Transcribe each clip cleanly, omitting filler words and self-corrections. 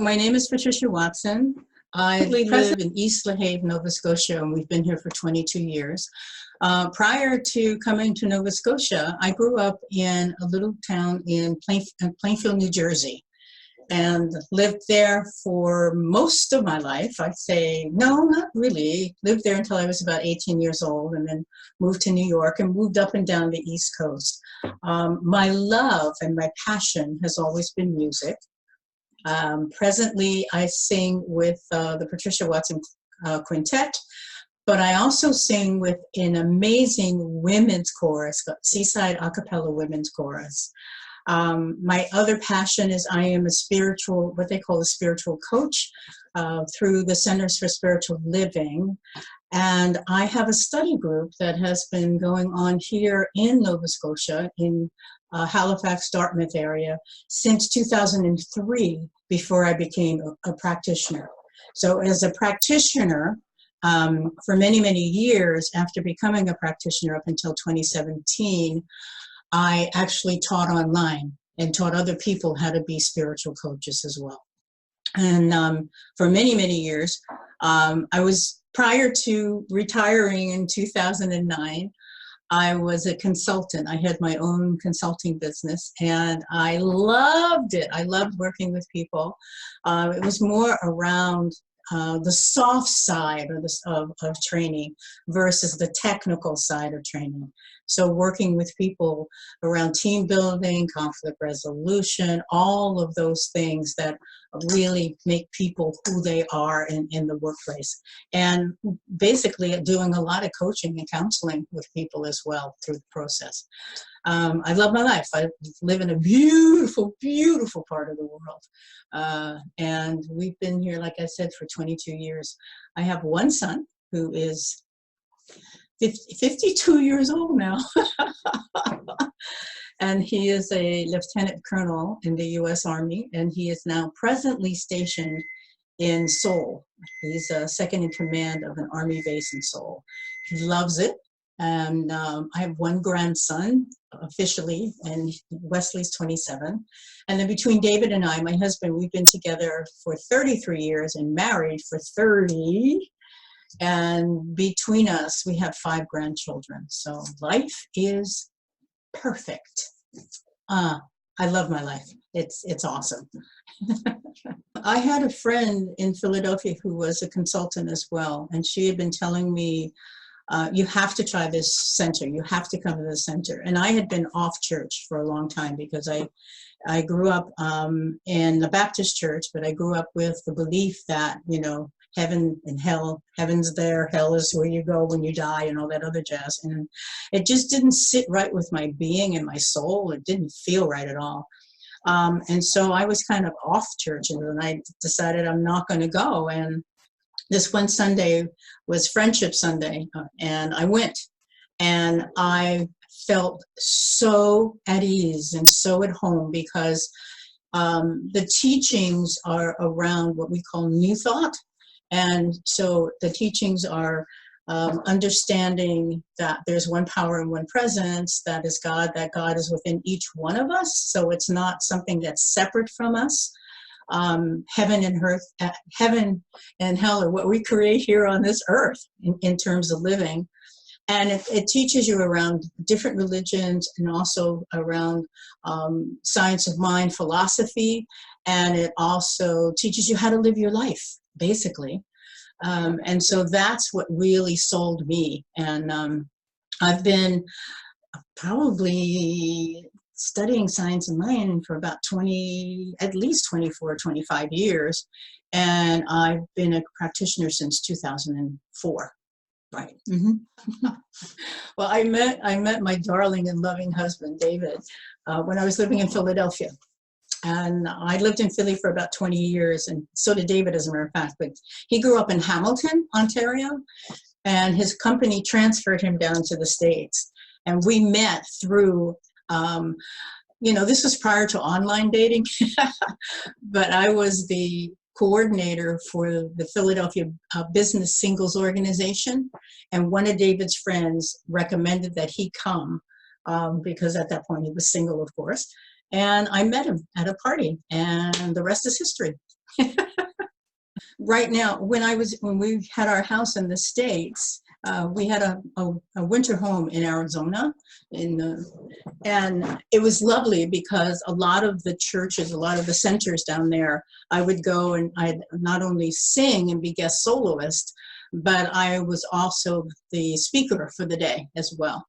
my name is Patricia Watson. I live in East LaHave, Nova Scotia, and we've been here for 22 years. Prior to coming to Nova Scotia, I grew up in a little town in Plainfield, New Jersey, and lived there for most of my life. I'd say, no, not really. Lived there until I was about 18 years old, and then moved to New York and moved up and down the East Coast. My love and my passion has always been music. Presently, I sing with the Patricia Watson Quintet, but I also sing with an amazing women's chorus, Seaside a Capella women's chorus. My other passion is I am a spiritual, what they call a spiritual coach through the Centers for Spiritual Living. And I have a study group that has been going on here in Nova Scotia, in Halifax, Dartmouth area, since 2003, before I became a practitioner. So as a practitioner, for many, many years after becoming a practitioner up until 2017, I actually taught online and taught other people how to be spiritual coaches as well. And for many, many years, prior to retiring in 2009, I was a consultant. I had my own consulting business, and I loved it. I loved working with people. It was more around the soft side of training versus the technical side of training. So working with people around team building, conflict resolution, all of those things that really make people who they are in the workplace. And basically doing a lot of coaching and counseling with people as well through the process. I love my life. I live in a beautiful, beautiful part of the world. And we've been here, like I said, for 22 years. I have one son who is 52 years old now. And he is a lieutenant colonel in the U.S. Army, and he is now presently stationed in Seoul. He's second in command of an Army base in Seoul. He loves it. And I have one grandson officially, and Wesley's 27. And then between David and I, my husband, we've been together for 33 years and married for 30. And between us, we have 5 grandchildren. So life is perfect. I love my life. It's awesome. I had a friend in Philadelphia who was a consultant as well, and she had been telling me, you have to try this center. You have to come to the center. And I had been off church for a long time because I grew up in the Baptist church, but I grew up with the belief that, you know, heaven and hell, heaven's there, hell is where you go when you die, and all that other jazz. And it just didn't sit right with my being and my soul. It didn't feel right at all. And so I was kind of off church, and then I decided I'm not going to go. And this one Sunday was Friendship Sunday, and I went, and I felt so at ease and so at home because the teachings are around what we call New Thought. And so the teachings are understanding that there's one power and one presence, that is God, that God is within each one of us. So it's not something that's separate from us. Heaven and hell are what we create here on this earth in terms of living. And it teaches you around different religions and also around science of mind, philosophy, and it also teaches you how to live your life, basically. And so that's what really sold me. And I've been probably studying science of mind for about at least 24, 25 years. And I've been a practitioner since 2004. Right. Mm-hmm. Well, I met my darling and loving husband, David, when I was living in Philadelphia. And I lived in Philly for about 20 years, and so did David, as a matter of fact. But he grew up in Hamilton, Ontario, and his company transferred him down to the States. And we met through, you know, this was prior to online dating, but I was the coordinator for the Philadelphia Business Singles Organization. And one of David's friends recommended that he come because at that point he was single, of course. And I met him at a party, and the rest is history. Right now, when we had our house in the States, we had a winter home in Arizona, and it was lovely because a lot of the churches, a lot of the centers down there, I would go and I'd not only sing and be guest soloist, but I was also the speaker for the day as well.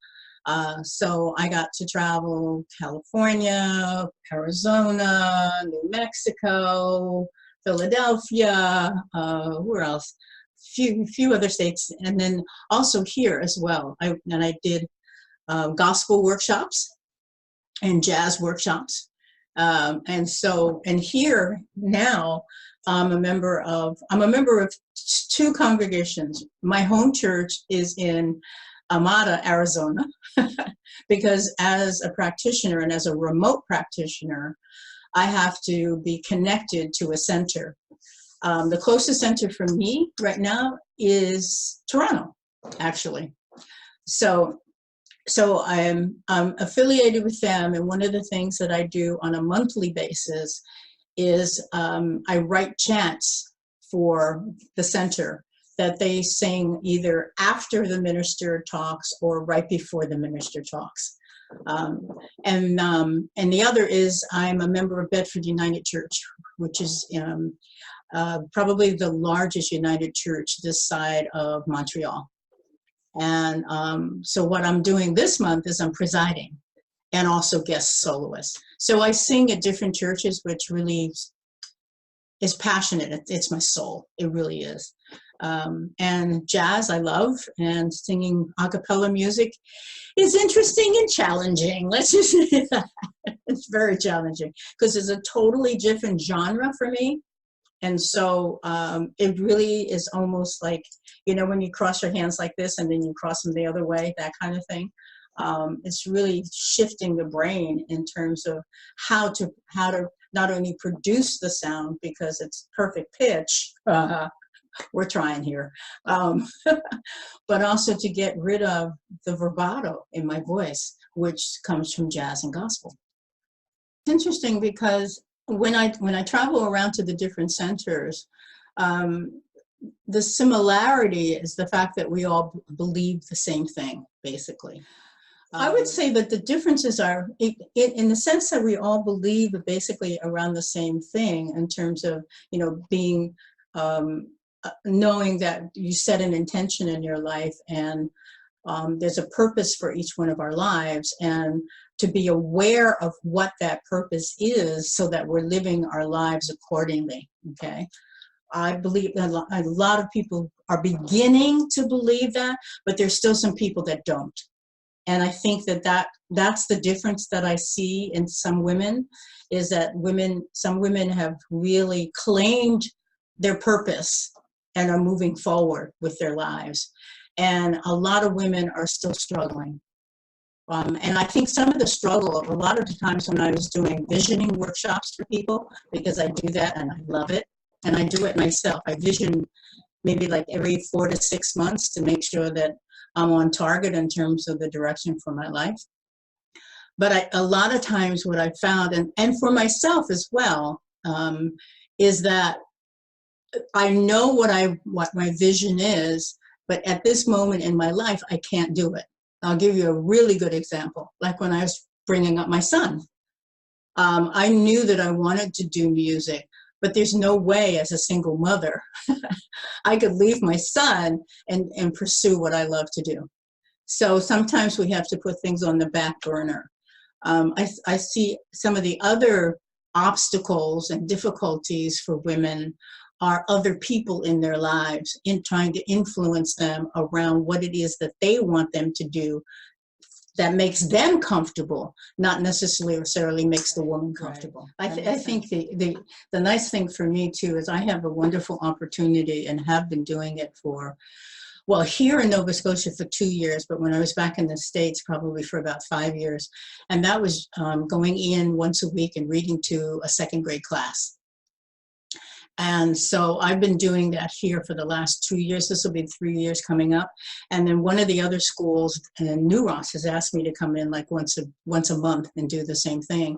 So I got to travel California, Arizona, New Mexico, Philadelphia, where else? Few other states, and then also here as well. I did gospel workshops and jazz workshops, and here now I'm a member of two congregations. My home church is in Amada, Arizona, because as a practitioner and as a remote practitioner, I have to be connected to a center. The closest center for me right now is Toronto, actually. So I'm affiliated with them, and one of the things that I do on a monthly basis is I write chants for the center that they sing either after the minister talks or right before the minister talks. And the other is I'm a member of Bedford United Church, which is probably the largest United Church this side of Montreal. And so what I'm doing this month is I'm presiding and also guest soloist. So I sing at different churches, which really is passionate. It's my soul. It really is. And jazz I love, and singing a cappella music is interesting and challenging. Let's just say that. It's very challenging because it's a totally different genre for me. And so it really is almost like, when you cross your hands like this and then you cross them the other way, that kind of thing. It's really shifting the brain in terms of how to not only produce the sound because it's perfect pitch, we're trying here, but also to get rid of the vibrato in my voice, which comes from jazz and gospel. It's interesting because when I travel around to the different centers, the similarity is the fact that we all believe the same thing, basically. I would say that the differences are in the sense that we all believe basically around the same thing in terms of, being, knowing that you set an intention in your life, and there's a purpose for each one of our lives, and to be aware of what that purpose is so that we're living our lives accordingly, okay? I believe that a lot of people are beginning to believe that, but there's still some people that don't. And I think that's the difference that I see in some women, is that some women have really claimed their purpose and are moving forward with their lives. And a lot of women are still struggling. And I think some of the struggle, a lot of the times when I was doing visioning workshops for people, because I do that and I love it, and I do it myself. I vision maybe like every 4 to 6 months to make sure that I'm on target in terms of the direction for my life. But a lot of times what I found, and for myself as well, is that I know what my vision is, but at this moment in my life, I can't do it. I'll give you a really good example. Like when I was bringing up my son, I knew that I wanted to do music, but there's no way as a single mother I could leave my son and pursue what I love to do. So sometimes we have to put things on the back burner. I see some of the other obstacles and difficulties for women are other people in their lives in trying to influence them around what it is that they want them to do that makes them comfortable, not necessarily makes the woman comfortable. Right. I think the nice thing for me too is I have a wonderful opportunity and have been doing it for, well, here in Nova Scotia for 2 years, but when I was back in the States, probably for about 5 years. And that was going in once a week and reading to a second grade class. And so I've been doing that here for the last 2 years. This will be 3 years coming up. And then one of the other schools in New Ross has asked me to come in like once a month and do the same thing.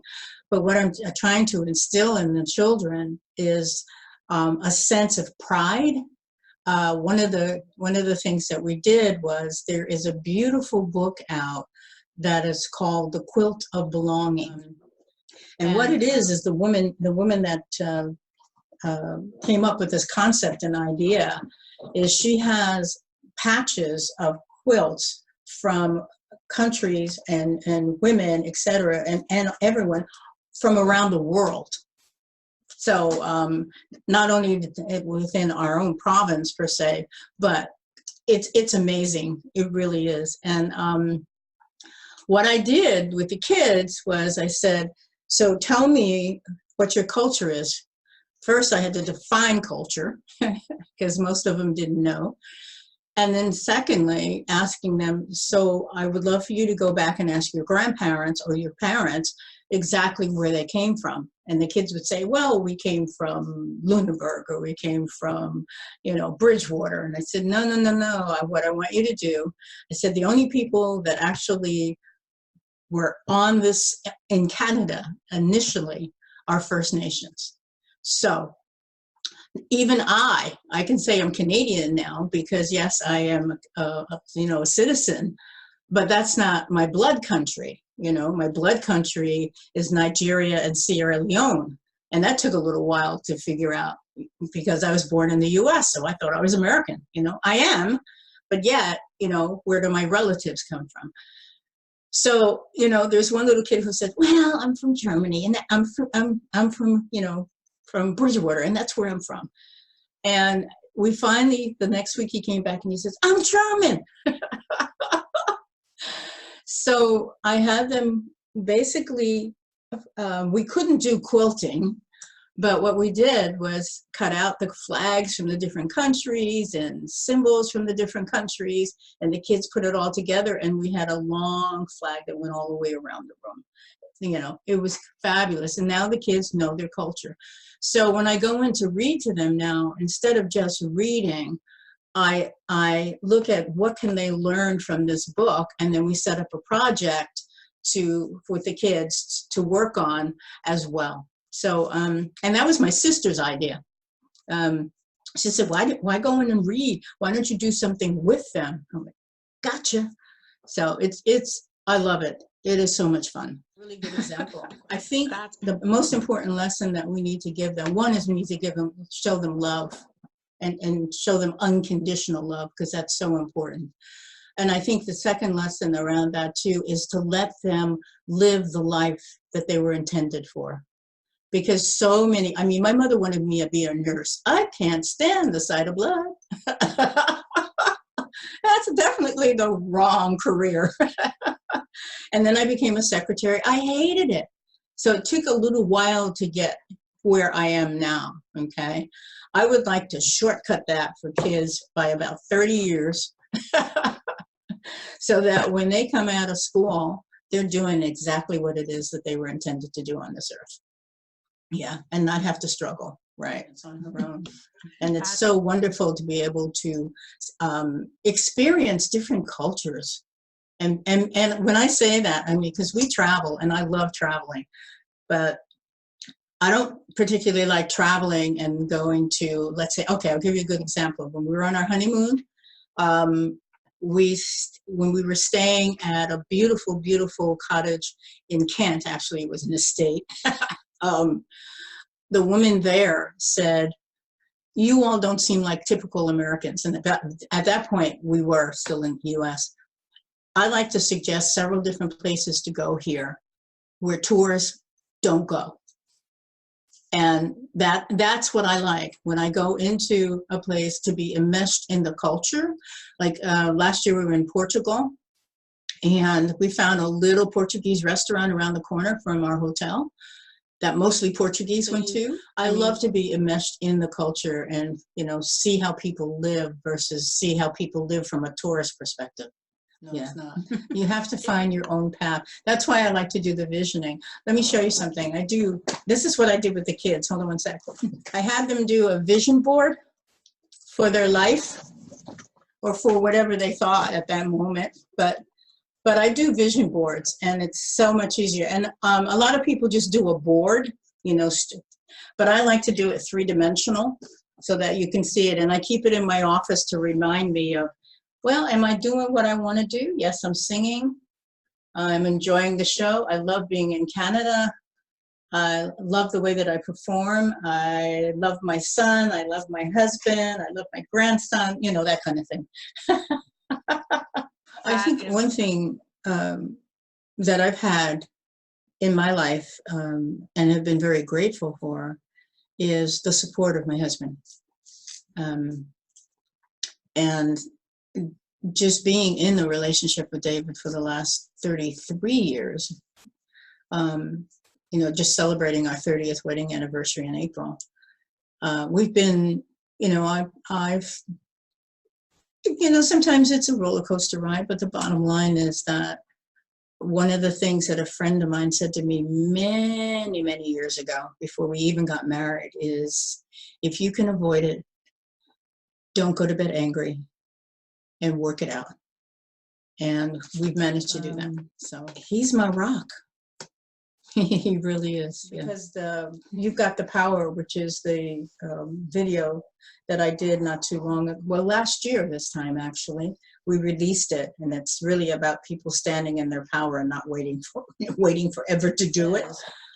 But what I'm trying to instill in the children is a sense of pride. One of the things that we did was, there is a beautiful book out that is called The Quilt of Belonging. And what it is the woman that came up with this concept and idea is, she has patches of quilts from countries and women, etc., and everyone from around the world. So not only within our own province per se, but it's amazing. It really is. And what I did with the kids was, I said, so tell me what your culture is. First, I had to define culture because most of them didn't know. And then secondly, asking them, so I would love for you to go back and ask your grandparents or your parents exactly where they came from. And the kids would say, well, we came from Lunenburg, or we came from, Bridgewater. And I said, no. What I want you to do, I said, the only people that actually were on this in Canada initially are First Nations. So even I can say I'm Canadian now, because yes, I am a citizen, but that's not my blood country. My blood country is Nigeria and Sierra Leone. And that took a little while to figure out, because I was born in the US, so I thought I was American. I am, but yet, where do my relatives come from? So, there's one little kid who said, well, I'm from Germany, and I'm from Bridgewater, and that's where I'm from. And we finally, the next week he came back and he says, I'm German. So I had them basically, we couldn't do quilting, but what we did was cut out the flags from the different countries and symbols from the different countries, and the kids put it all together, and we had a long flag that went all the way around the room. It was fabulous. And now the kids know their culture. So when I go in to read to them now, instead of just reading, I look at what can they learn from this book, and then we set up a project with the kids to work on as well. So, and that was my sister's idea. She said, why go in and read? Why don't you do something with them? I'm like, gotcha. So I love it. It is so much fun. Really good example. I think the most important lesson that we need to give them, one is we need to show them love and show them unconditional love, because that's so important. And I think the second lesson around that too is to let them live the life that they were intended for. Because so many, my mother wanted me to be a nurse. I can't stand the sight of blood. That's definitely the wrong career. And then I became a secretary. I hated it. So it took a little while to get where I am now, okay? I would like to shortcut that for kids by about 30 years so that when they come out of school, they're doing exactly what it is that they were intended to do on this earth. Yeah, and not have to struggle, right? It's on her own. And it's so wonderful to be able to experience different cultures. And when I say that, because we travel, and I love traveling, but I don't particularly like traveling and going to, let's say, okay, I'll give you a good example. When we were on our honeymoon, when we were staying at a beautiful, beautiful cottage in Kent, actually it was an estate, the woman there said, you all don't seem like typical Americans. And at that point, we were still in the US. I like to suggest several different places to go here where tourists don't go. And that's what I like, when I go into a place, to be enmeshed in the culture. Like last year we were in Portugal, and we found a little Portuguese restaurant around the corner from our hotel that mostly Portuguese went to. I love to be enmeshed in the culture and, see how people live versus see how people live from a tourist perspective. No, yeah. It's not. You have to find your own path. That's why I like to do the visioning. Let me show you something. This is what I did with the kids. Hold on one sec. I had them do a vision board for their life or for whatever they thought at that moment. But I do vision boards, and it's so much easier. And a lot of people just do a board, But I like to do it three-dimensional so that you can see it. And I keep it in my office to remind me of, well, am I doing what I want to do? Yes, I'm singing. I'm enjoying the show. I love being in Canada. I love the way that I perform. I love my son. I love my husband. I love my grandson, you know, that kind of thing. I think one thing that I've had in my life and have been very grateful for is the support of my husband. And just being in the relationship with David for the last 33 years, you know, just celebrating our 30th wedding anniversary in April. We've been, you know, I've, you know, sometimes it's a roller coaster ride, but the bottom line is that one of the things that a friend of mine said to me many, many years ago, before we even got married, is if you can avoid it, don't go to bed angry and work it out. And we've managed to do that. So he's my rock. He really is. Yeah. Because You've Got the Power, which is the video that I did not too long ago. Well, last year this time, actually, we released it. And it's really about people standing in their power and not waiting forever to do it.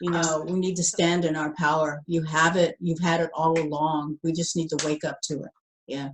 You know, we need to stand in our power. You have it. You've had it all along. We just need to wake up to it. Yeah.